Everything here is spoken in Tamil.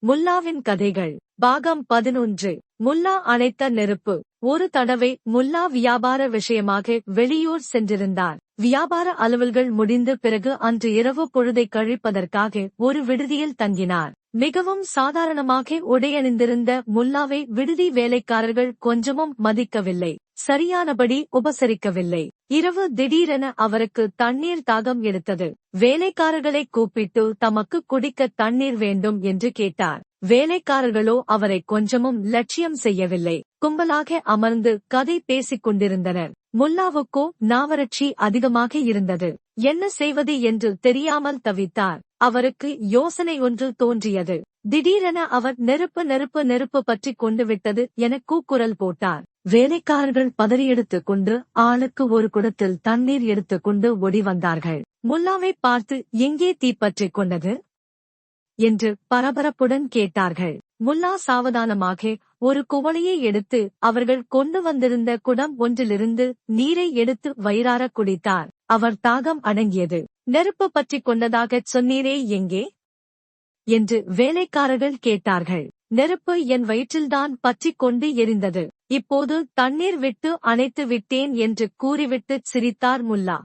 முல்லாவின் கதைகள் பாகம் 11. முல்லா அணைத்த நெருப்பு. ஒரு தடவை முல்லா வியாபார விஷயமாக வெளியூர் சென்றிருந்தார். வியாபார அலுவல்கள் முடிந்த பிறகு அன்று இரவு பொழுதை கழிப்பதற்காக ஒரு விடுதியில் தங்கினார். மிகவும் சாதாரணமாக உடையணிந்திருந்த முல்லாவை விடுதி வேலைக்காரர்கள் கொஞ்சமும் மதிக்கவில்லை, சரியானபடி உபசரிக்கவில்லை. இரவு திடீரென அவருக்கு தண்ணீர் தாகம் எடுத்தது. வேலைக்காரர்களை கூப்பிட்டு தமக்கு குடிக்க தண்ணீர் வேண்டும் என்று கேட்டார். வேலைக்காரர்களோ அவரை கொஞ்சமும் லட்சியம் செய்யவில்லை. கும்பலாக அமர்ந்து கதை பேசிக் கொண்டிருந்தனர். முல்லாவுக்கோ நாவறட்சி அதிகமாக இருந்தது. என்ன செய்வது என்று தெரியாமல் தவித்தார். அவருக்கு யோசனை ஒன்று தோன்றியது. திடீரென அவர் நெருப்பு நெருப்பு நெருப்பு பற்றிக் கொண்டு விட்டது என கூக்குரல் போட்டார். வேலைக்காரர்கள் பதறியெடுத்துக் கொண்டு ஆளுக்கு ஒரு குடத்தில் தண்ணீர் எடுத்துக் கொண்டு ஓடி வந்தார்கள். முல்லாவை பார்த்து எங்கே தீப்பற்றிக் கொண்டது என்று பரபரப்புடன் கேட்டார்கள். முல்லா சாவதானமாக ஒரு குவளையை எடுத்து அவர்கள் கொண்டு வந்திருந்த குடம் ஒன்றிலிருந்து நீரை எடுத்து வயிறார குடித்தார். அவர் தாகம் அடங்கியது. நெருப்பு பற்றிக் கொண்டதாகச் சொன்னீரே, எங்கே என்று வேலைக்காரர்கள் கேட்டார்கள். நெருப்பு என் வயிற்றில்தான் பற்றிக் கொண்டு எரிந்தது. இப்போது தண்ணீர் விட்டு அணைத்து விட்டேன் என்று கூறிவிட்டு சிரித்தார் முல்லா.